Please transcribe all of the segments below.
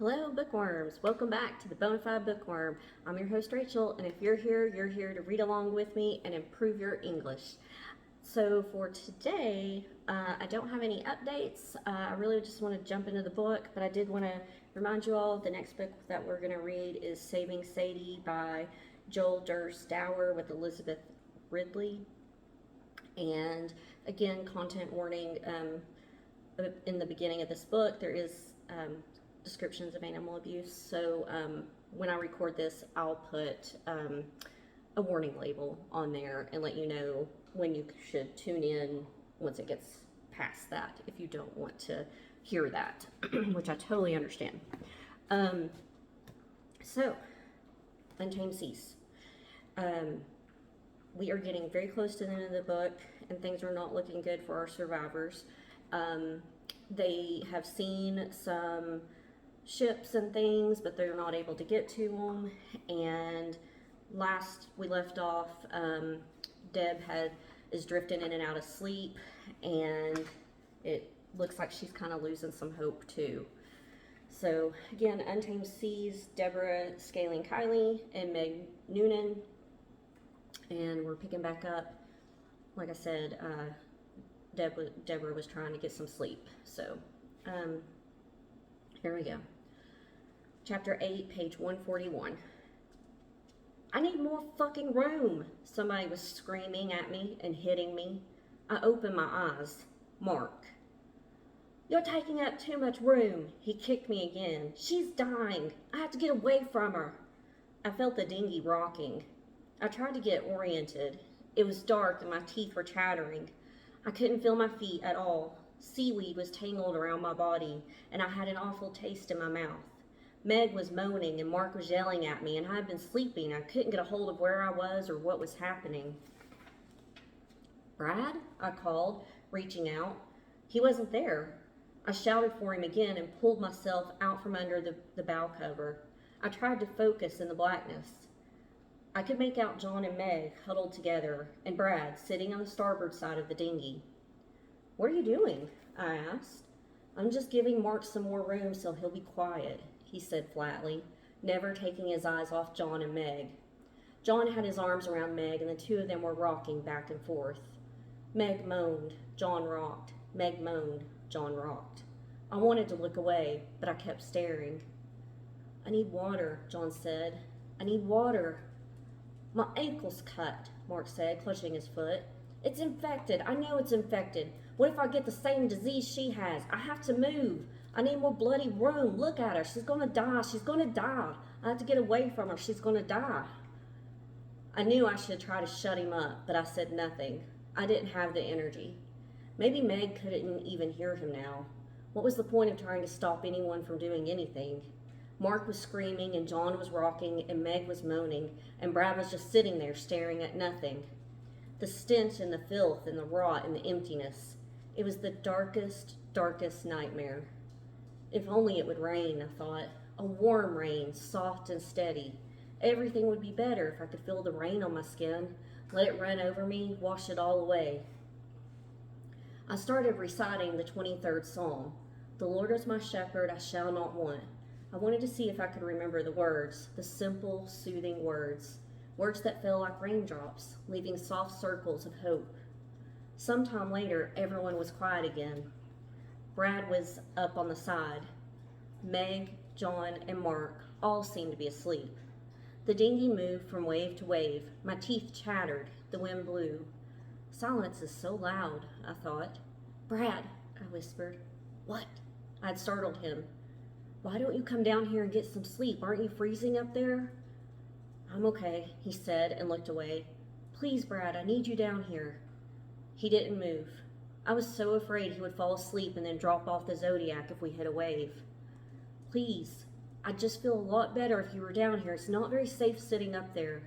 Hello, bookworms. Welcome back to the Bonafide Bookworm. I'm your host, Rachel, and if you're here to read along with me and improve your English. So for today, I don't have any updates. I really just want to jump into the book, but I did want to remind you all the next book that we're going to read is Saving Sadie by Joel Durst Dower with Elizabeth Ridley. And again, content warning, in the beginning of this book, there is descriptions of animal abuse. So when I record this, I'll put a warning label on there and let you know when you should tune in once it gets past that, if you don't want to hear that, which I totally understand. So, Untamed Seas. We are getting very close to the end of the book, and things are not looking good for our survivors. They have seen some ships and things, but they're not able to get to them. And last we left off, Deb is drifting in and out of sleep, and it looks like she's kind of losing some hope too. So again, Untamed Seas, Deborah scaling Kiley and Meg Noonan, and we're picking back up. Like I said, Deborah was trying to get some sleep. So here we go. Chapter 8, page 141. I need more fucking room. Somebody was screaming at me and hitting me. I opened my eyes. Mark. You're taking up too much room. He kicked me again. She's dying. I have to get away from her. I felt the dinghy rocking. I tried to get oriented. It was dark and my teeth were chattering. I couldn't feel my feet at all. Seaweed was tangled around my body, and I had an awful taste in my mouth. Meg was moaning, and Mark was yelling at me, and I had been sleeping. I couldn't get a hold of where I was or what was happening. Brad? I called, reaching out. He wasn't there. I shouted for him again and pulled myself out from under the bow cover. I tried to focus in the blackness. I could make out John and Meg huddled together, and Brad sitting on the starboard side of the dinghy. What are you doing? I asked. I'm just giving Mark some more room so he'll be quiet, he said flatly, never taking his eyes off John and Meg. John had his arms around Meg, and the two of them were rocking back and forth. Meg moaned, John rocked. Meg moaned, John rocked. I wanted to look away, but I kept staring. I need water, John said. I need water. My ankle's cut, Mark said, clutching his foot. It's infected. I know it's infected. What if I get the same disease she has? I have to move. I need more bloody room. Look at her. She's going to die. She's going to die. I have to get away from her. She's going to die. I knew I should try to shut him up, but I said nothing. I didn't have the energy. Maybe Meg couldn't even hear him now. What was the point of trying to stop anyone from doing anything? Mark was screaming, and John was rocking, and Meg was moaning, and Brad was just sitting there staring at nothing. The stench and the filth and the rot and the emptiness. It was the darkest, darkest nightmare. If only it would rain, I thought. A warm rain, soft and steady. Everything would be better if I could feel the rain on my skin, let it run over me, wash it all away. I started reciting the 23rd Psalm. The Lord is my shepherd, I shall not want. I wanted to see if I could remember the words, the simple, soothing words that fell like raindrops, leaving soft circles of hope. Sometime later, everyone was quiet again. Brad was up on the side. Meg, John, and Mark all seemed to be asleep. The dinghy moved from wave to wave. My teeth chattered. The wind blew. Silence is so loud, I thought. Brad, I whispered. What? I'd startled him. Why don't you come down here and get some sleep? Aren't you freezing up there? I'm okay, he said and looked away. Please, Brad, I need you down here. He didn't move. I was so afraid he would fall asleep and then drop off the Zodiac if we hit a wave. Please, I'd just feel a lot better if you were down here. It's not very safe sitting up there.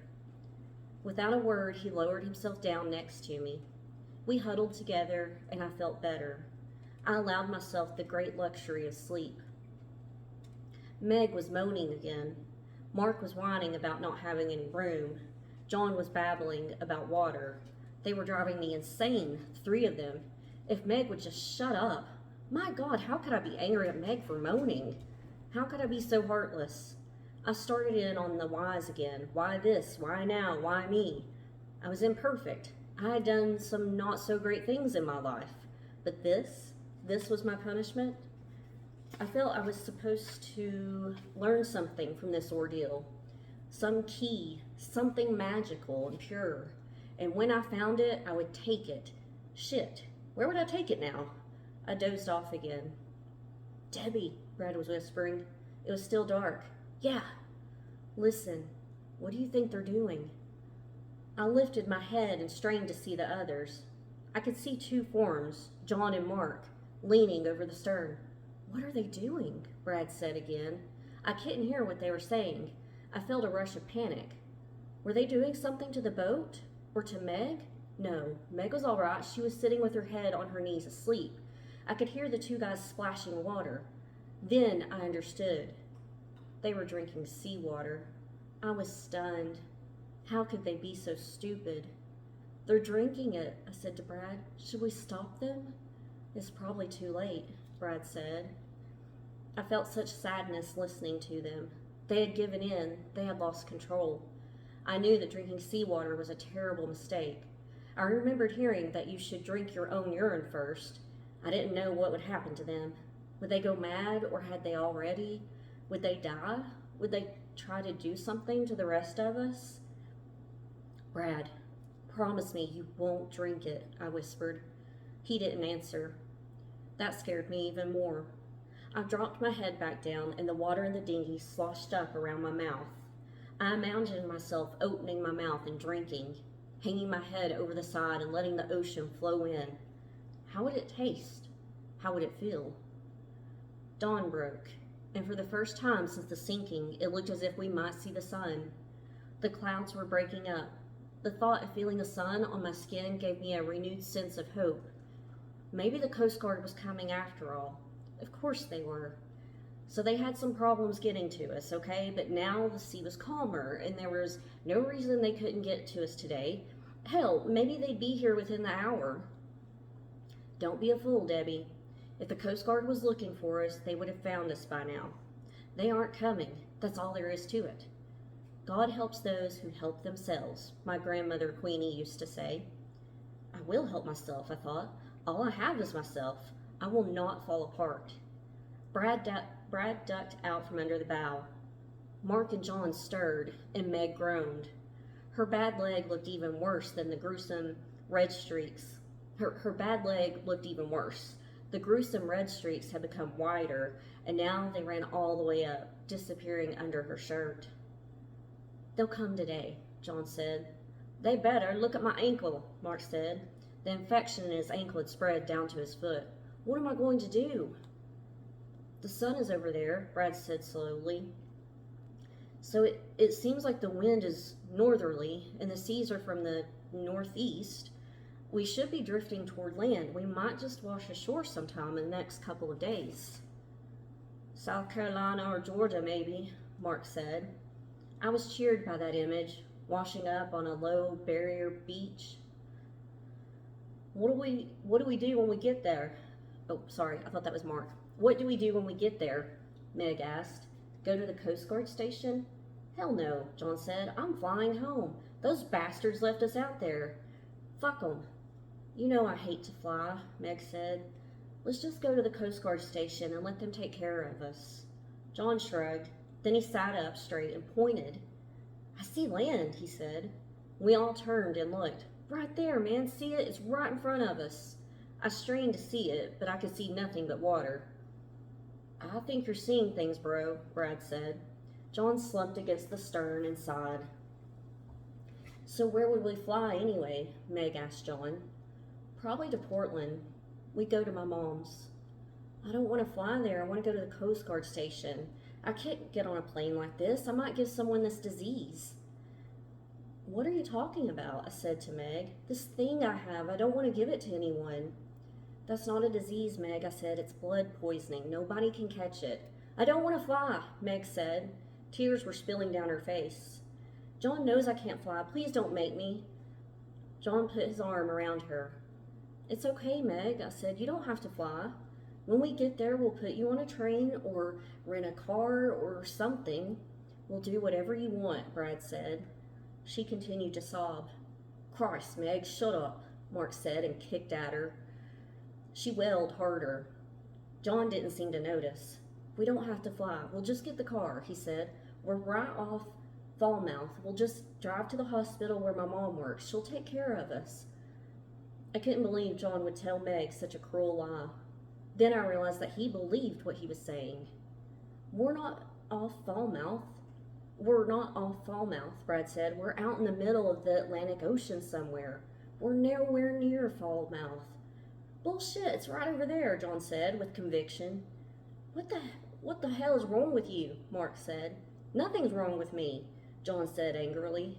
Without a word, he lowered himself down next to me. We huddled together, and I felt better. I allowed myself the great luxury of sleep. Meg was moaning again. Mark was whining about not having any room. John was babbling about water. They were driving me insane, the three of them. If Meg would just shut up. My God, how could I be angry at Meg for moaning? How could I be so heartless? I started in on the whys again. Why this? Why now? Why me? I was imperfect. I had done some not so great things in my life. But this was my punishment? I felt I was supposed to learn something from this ordeal. Some key, something magical and pure. And when I found it, I would take it. Shit, where would I take it now? I dozed off again. Debbie, Brad was whispering. It was still dark. Yeah. Listen, what do you think they're doing? I lifted my head and strained to see the others. I could see two forms, John and Mark, leaning over the stern. What are they doing? Brad said again. I couldn't hear what they were saying. I felt a rush of panic. Were they doing something to the boat? Or to Meg? No, Meg was all right. She was sitting with her head on her knees asleep. I could hear the two guys splashing water. Then I understood. They were drinking seawater. I was stunned. How could they be so stupid? They're drinking it, I said to Brad. Should we stop them? It's probably too late, Brad said. I felt such sadness listening to them. They had given in. They had lost control. I knew that drinking seawater was a terrible mistake. I remembered hearing that you should drink your own urine first. I didn't know what would happen to them. Would they go mad, or had they already? Would they die? Would they try to do something to the rest of us? Brad, promise me you won't drink it, I whispered. He didn't answer. That scared me even more. I dropped my head back down, and the water in the dinghy sloshed up around my mouth. I imagined myself opening my mouth and drinking, hanging my head over the side and letting the ocean flow in. How would it taste? How would it feel? Dawn broke, and for the first time since the sinking, it looked as if we might see the sun. The clouds were breaking up. The thought of feeling the sun on my skin gave me a renewed sense of hope. Maybe the Coast Guard was coming after all. Of course they were. So they had some problems getting to us, okay? But now the sea was calmer, and there was no reason they couldn't get to us today. Hell, maybe they'd be here within the hour. Don't be a fool, Debbie. If the Coast Guard was looking for us, they would have found us by now. They aren't coming. That's all there is to it. God helps those who help themselves, my grandmother Queenie used to say. I will help myself, I thought. All I have is myself. I will not fall apart. Brad ducked out from under the bow. Mark and John stirred, and Meg groaned. Her bad leg looked even worse than the gruesome red streaks. Her bad leg looked even worse. The gruesome red streaks had become wider, and now they ran all the way up, disappearing under her shirt. They'll come today, John said. They better. Look at my ankle, Mark said. The infection in his ankle had spread down to his foot. What am I going to do? The sun is over there, Brad said slowly. So it seems like the wind is northerly, and the seas are from the northeast. We should be drifting toward land. We might just wash ashore sometime in the next couple of days. South Carolina or Georgia, maybe, Mark said. I was cheered by that image, washing up on a low barrier beach. What do we do when we get there? Oh, sorry, I thought that was Mark. What do we do when we get there? Meg asked. Go to the Coast Guard station? Hell no, John said. I'm flying home. Those bastards left us out there. Fuck 'em. You know I hate to fly, Meg said. Let's just go to the Coast Guard station and let them take care of us. John shrugged. Then he sat up straight and pointed. I see land, he said. We all turned and looked. Right there, man. See it? It's right in front of us. I strained to see it, but I could see nothing but water. I think you're seeing things, bro, Brad said. John slumped against the stern and sighed. So where would we fly anyway? Meg asked John. Probably to Portland. We'd go to my mom's. I don't want to fly there. I want to go to the Coast Guard station. I can't get on a plane like this. I might give someone this disease. What are you talking about? I said to Meg. This thing I have, I don't want to give it to anyone. That's not a disease, Meg, I said. It's blood poisoning. Nobody can catch it. I don't want to fly, Meg said. Tears were spilling down her face. John knows I can't fly. Please don't make me. John put his arm around her. It's okay, Meg, I said. You don't have to fly. When we get there, we'll put you on a train or rent a car or something. We'll do whatever you want, Brad said. She continued to sob. Christ, Meg, shut up, Mark said and kicked at her. She wailed harder. John didn't seem to notice. We don't have to fly. We'll just get the car, he said. We're right off Falmouth. We'll just drive to the hospital where my mom works. She'll take care of us. I couldn't believe John would tell Meg such a cruel lie. Then I realized that he believed what he was saying. We're not off Falmouth, Brad said. We're out in the middle of the Atlantic Ocean somewhere. We're nowhere near Falmouth. Bullshit, it's right over there, John said with conviction. What the hell is wrong with you? Mark said. Nothing's wrong with me, John said angrily.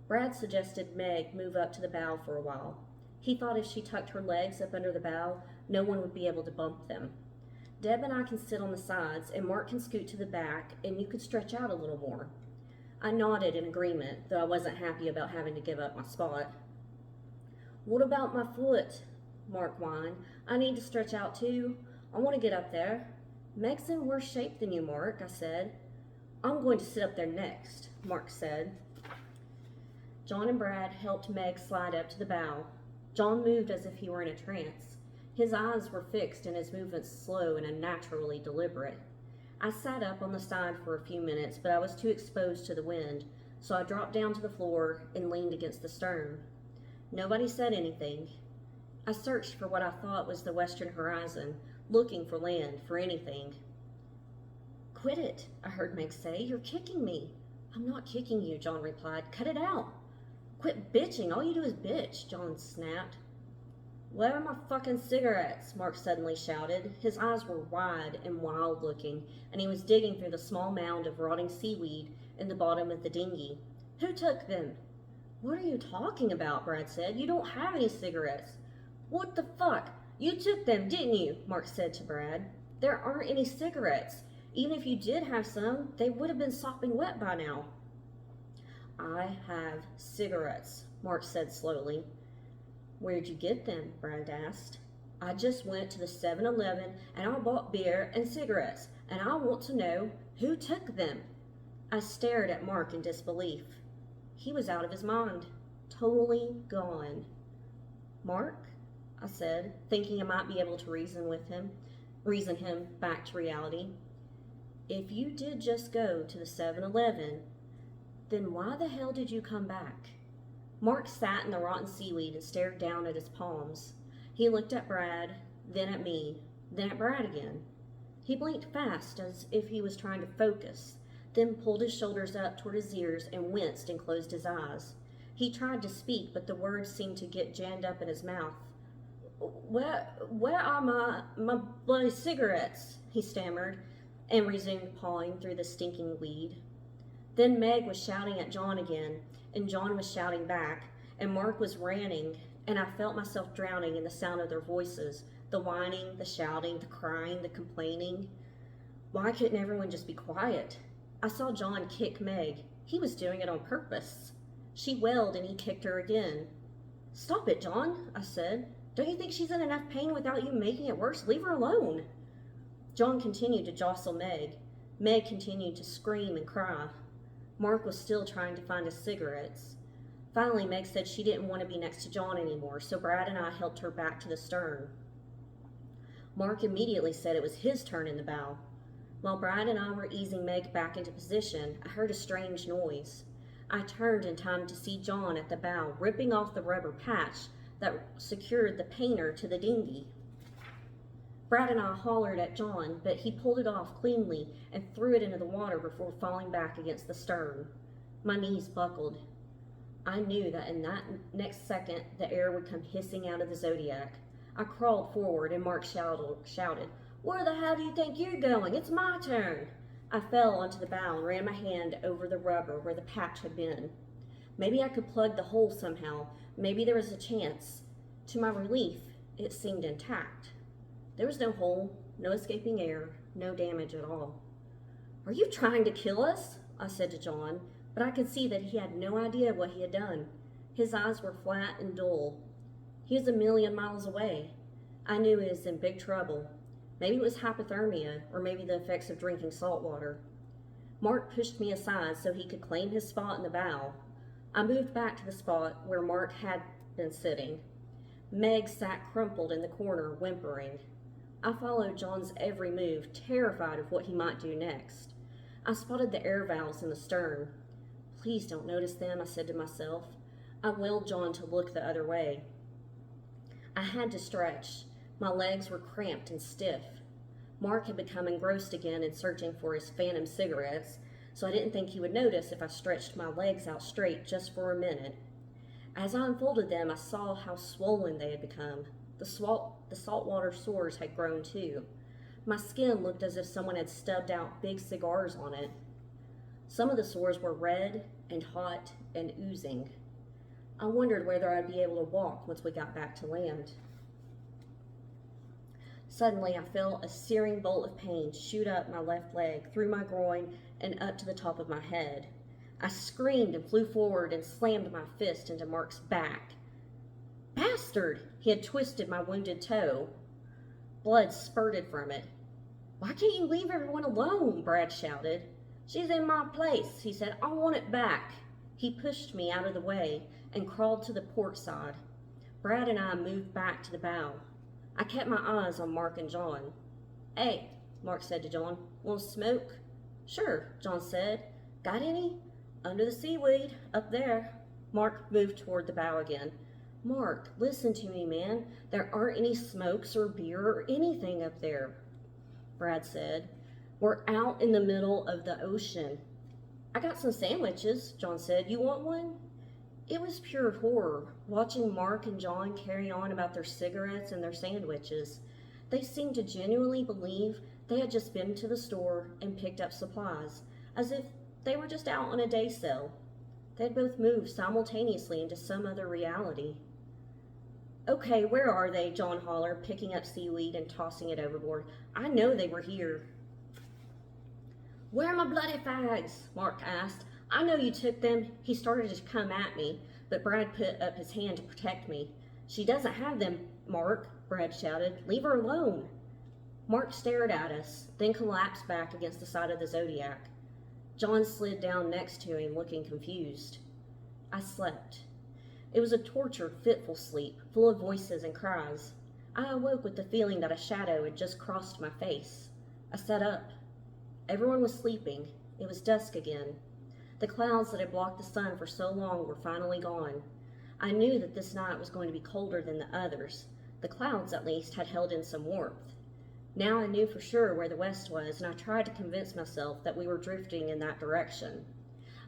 Brad suggested Meg move up to the bow for a while. He thought if she tucked her legs up under the bow, no one would be able to bump them. Deb and I can sit on the sides, and Mark can scoot to the back, and you could stretch out a little more. I nodded in agreement, though I wasn't happy about having to give up my spot. What about my foot? Mark whined. I need to stretch out too. I want to get up there. Meg's in worse shape than you, Mark, I said. I'm going to sit up there next, Mark said. John and Brad helped Meg slide up to the bow. John moved as if he were in a trance. His eyes were fixed and his movements slow and unnaturally deliberate. I sat up on the side for a few minutes, but I was too exposed to the wind, so I dropped down to the floor and leaned against the stern. Nobody said anything. I searched for what I thought was the western horizon, looking for land, for anything. Quit it, I heard Meg say. You're kicking me. I'm not kicking you, John replied. Cut it out. Quit bitching. All you do is bitch, John snapped. Where are my fucking cigarettes? Mark suddenly shouted. His eyes were wide and wild looking, and he was digging through the small mound of rotting seaweed in the bottom of the dinghy. Who took them? What are you talking about? Brad said. You don't have any cigarettes. What the fuck? You took them, didn't you? Mark said to Brad. There aren't any cigarettes. Even if you did have some, they would have been sopping wet by now. I have cigarettes, Mark said slowly. Where'd you get them? Brad asked. I just went to the 7-Eleven and I bought beer and cigarettes, and I want to know who took them. I stared at Mark in disbelief. He was out of his mind, totally gone. Mark, I said, thinking I might be able to reason him back to reality. If you did just go to the 7-Eleven, then why the hell did you come back? Mark sat in the rotten seaweed and stared down at his palms. He looked at Brad, then at me, then at Brad again. He blinked fast as if he was trying to focus, then pulled his shoulders up toward his ears and winced and closed his eyes. He tried to speak, but the words seemed to get jammed up in his mouth. Where are my bloody cigarettes? He stammered, and resumed pawing through the stinking weed. Then Meg was shouting at John again, and John was shouting back, and Mark was ranting, and I felt myself drowning in the sound of their voices, the whining, the shouting, the crying, the complaining. Why couldn't everyone just be quiet? I saw John kick Meg. He was doing it on purpose. She wailed, and he kicked her again. Stop it, John, I said. Don't you think she's in enough pain without you making it worse? Leave her alone. John continued to jostle Meg. Meg continued to scream and cry. Mark was still trying to find his cigarettes. Finally, Meg said she didn't want to be next to John anymore, so Brad and I helped her back to the stern. Mark immediately said it was his turn in the bow. While Brad and I were easing Meg back into position, I heard a strange noise. I turned in time to see John at the bow, ripping off the rubber patch that secured the painter to the dinghy. Brad and I hollered at John, but he pulled it off cleanly and threw it into the water before falling back against the stern. My knees buckled. I knew that in that next second, the air would come hissing out of the Zodiac. I crawled forward and Mark shouted, Where the hell do you think you're going? It's my turn. I fell onto the bow and ran my hand over the rubber where the patch had been. Maybe I could plug the hole somehow. Maybe there was a chance. To my relief, it seemed intact. There was no hole, no escaping air, no damage at all. Are you trying to kill us? I said to John, but I could see that he had no idea what he had done. His eyes were flat and dull. He was 1,000,000 miles away. I knew he was in big trouble. Maybe it was hypothermia, or maybe the effects of drinking salt water. Mark pushed me aside so he could claim his spot in the bow. I moved back to the spot where Mark had been sitting. Meg sat crumpled in the corner, whimpering. I followed John's every move, terrified of what he might do next. I spotted the air valves in the stern. Please don't notice them, I said to myself. I willed John to look the other way. I had to stretch. My legs were cramped and stiff. Mark had become engrossed again in searching for his phantom cigarettes, so I didn't think he would notice if I stretched my legs out straight just for a minute. As I unfolded them, I saw how swollen they had become. The saltwater sores had grown too. My skin looked as if someone had stubbed out big cigars on it. Some of the sores were red and hot and oozing. I wondered whether I'd be able to walk once we got back to land. Suddenly, I felt a searing bolt of pain shoot up my left leg, through my groin, and up to the top of my head. I screamed and flew forward and slammed my fist into Mark's back. Bastard! He had twisted my wounded toe. Blood spurted from it. Why can't you leave everyone alone? Brad shouted. She's in my place, he said. I want it back. He pushed me out of the way and crawled to the port side. Brad and I moved back to the bow. I kept my eyes on Mark and John. Hey, Mark said to John, want to smoke? Sure, John said. Got any? Under the seaweed, up there. Mark moved toward the bow again. Mark, listen to me, man. There aren't any smokes or beer or anything up there, Brad said. We're out in the middle of the ocean. I got some sandwiches, John said. You want one? It was pure horror, watching Mark and John carry on about their cigarettes and their sandwiches. They seemed to genuinely believe they had just been to the store and picked up supplies, as if they were just out on a day sale. They had both moved simultaneously into some other reality. Okay, where are they? John hollered, picking up seaweed and tossing it overboard. I know they were here. Where are my bloody fags? Mark asked. I know you took them. He started to come at me, but Brad put up his hand to protect me. She doesn't have them, Mark, Brad shouted. Leave her alone. Mark stared at us, then collapsed back against the side of the Zodiac. John slid down next to him, looking confused. I slept. It was a tortured, fitful sleep, full of voices and cries. I awoke with the feeling that a shadow had just crossed my face. I sat up. Everyone was sleeping. It was dusk again. The clouds that had blocked the sun for so long were finally gone. I knew that this night was going to be colder than the others. The clouds, at least, had held in some warmth. Now I knew for sure where the west was, and I tried to convince myself that we were drifting in that direction.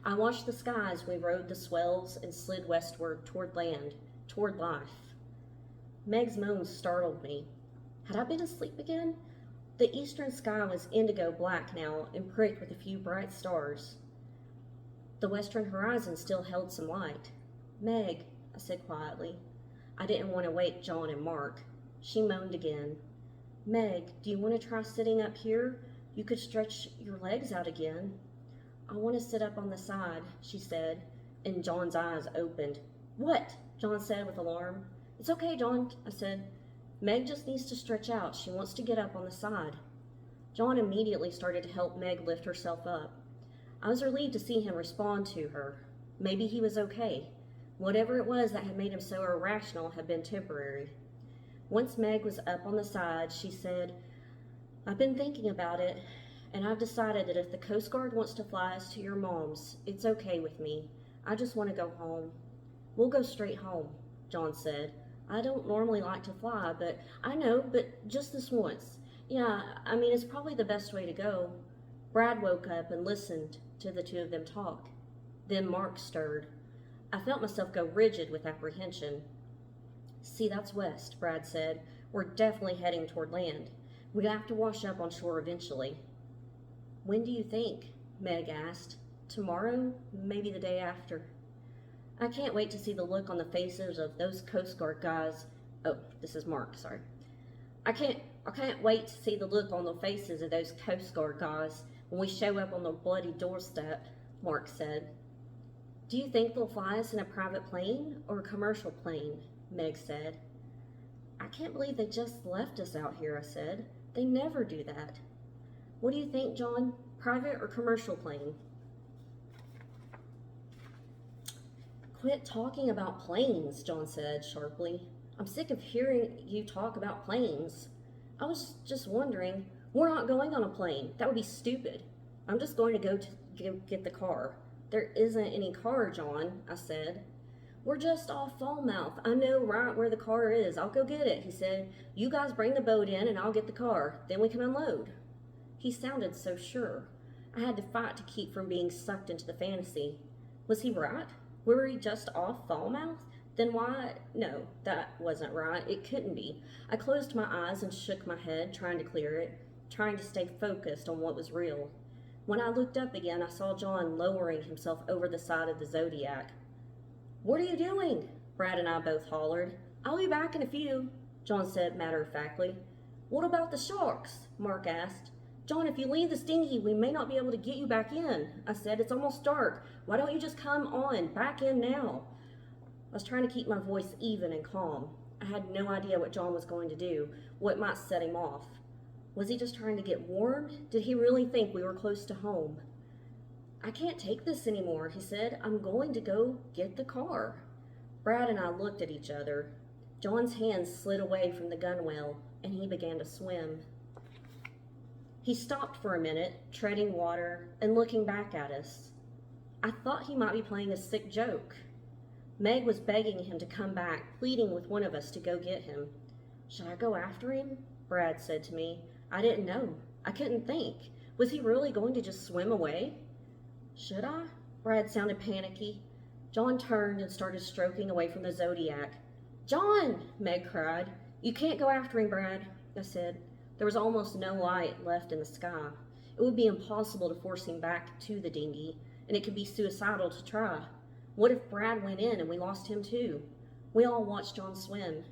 I watched the sky as we rode the swells and slid westward toward land, toward life. Meg's moans startled me. Had I been asleep again? The eastern sky was indigo black now and pricked with a few bright stars. The western horizon still held some light. Meg, I said quietly. I didn't want to wake John and Mark. She moaned again. Meg, do you want to try sitting up here? You could stretch your legs out again. I want to sit up on the side, she said, and John's eyes opened. What? John said with alarm. It's okay, John, I said. Meg just needs to stretch out. She wants to get up on the side. John immediately started to help Meg lift herself up. I was relieved to see him respond to her. Maybe he was okay. Whatever it was that had made him so irrational had been temporary. Once Meg was up on the side, she said, I've been thinking about it, and I've decided that if the Coast Guard wants to fly us to your mom's, it's okay with me. I just want to go home. We'll go straight home, John said. I don't normally like to fly, but I know, but just this once. Yeah, I mean, it's probably the best way to go. Brad woke up and listened to the two of them talk. Then Mark stirred. I felt myself go rigid with apprehension. See, that's west, Brad said. We're definitely heading toward land. We'll have to wash up on shore eventually. When do you think? Meg asked. Tomorrow? Maybe the day after. I can't wait to see the look on the faces of those Coast Guard guys. Oh, this is Mark, sorry. I can't wait to see the look on the faces of those Coast Guard guys when we show up on the bloody doorstep, Mark said. Do you think they'll fly us in a private plane or a commercial plane? Meg said. I can't believe they just left us out here, I said. They never do that. What do you think, John? Private or commercial plane? Quit talking about planes, John said sharply. I'm sick of hearing you talk about planes. I was just wondering, we're not going on a plane. That would be stupid. I'm just going to go to get the car. There isn't any car, John, I said. We're just off Falmouth. I know right where the car is. I'll go get it, he said. You guys bring the boat in and I'll get the car. Then we can unload. He sounded so sure. I had to fight to keep from being sucked into the fantasy. Was he right? Were we just off Falmouth? Then why? No, that wasn't right. It couldn't be. I closed my eyes and shook my head, trying to clear it, trying to stay focused on what was real. When I looked up again, I saw John lowering himself over the side of the Zodiac. What are you doing? Brad and I both hollered. I'll be back in a few, John said matter-of-factly. What about the sharks? Mark asked. John, if you leave this dinghy, we may not be able to get you back in. I said, it's almost dark. Why don't you just come on, back in now? I was trying to keep my voice even and calm. I had no idea what John was going to do, what might set him off. Was he just trying to get warm? Did he really think we were close to home? I can't take this anymore, he said. I'm going to go get the car. Brad and I looked at each other. John's hands slid away from the gunwale, and he began to swim. He stopped for a minute, treading water and looking back at us. I thought he might be playing a sick joke. Meg was begging him to come back, pleading with one of us to go get him. Should I go after him? Brad said to me. I didn't know. I couldn't think. Was he really going to just swim away? Should I? Brad sounded panicky. John turned and started stroking away from the Zodiac. John! Meg cried. You can't go after him, Brad, I said. There was almost no light left in the sky. It would be impossible to force him back to the dinghy, and it could be suicidal to try. What if Brad went in and we lost him too? We all watched John swim.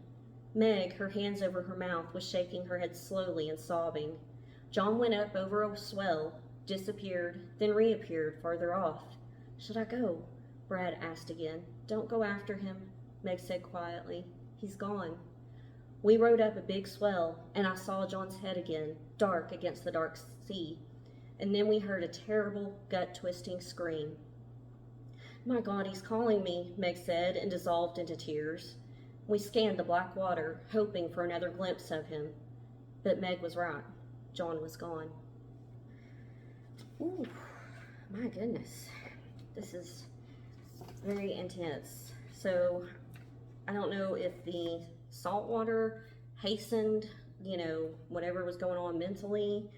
Meg, her hands over her mouth, was shaking her head slowly and sobbing. John went up over a swell, disappeared, then reappeared farther off. Should I go? Brad asked again. Don't go after him, Meg said quietly. He's gone. We rode up a big swell, and I saw John's head again, dark against the dark sea. And then we heard a terrible, gut-twisting scream. My God, he's calling me, Meg said, and dissolved into tears. We scanned the black water, hoping for another glimpse of him. But Meg was right. John was gone. Ooh, my goodness. This is very intense. So, I don't know if the salt water hastened, whatever was going on mentally,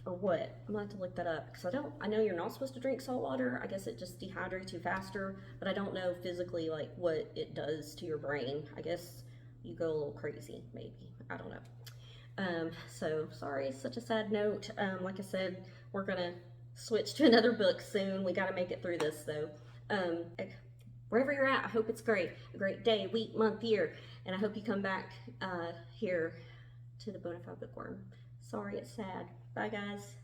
or what. I'm gonna have to look that up, because I know you're not supposed to drink salt water. I guess it just dehydrates you faster, but I don't know physically what it does to your brain. I guess you go a little crazy, maybe. I don't know. So sorry, such a sad note. Like I said, we're gonna switch to another book soon. We gotta make it through this though. Wherever you're at, I hope it's great. A great day, week, month, year. And I hope you come back here to the Bonafide Bookworm. Sorry, it's sad. Bye, guys.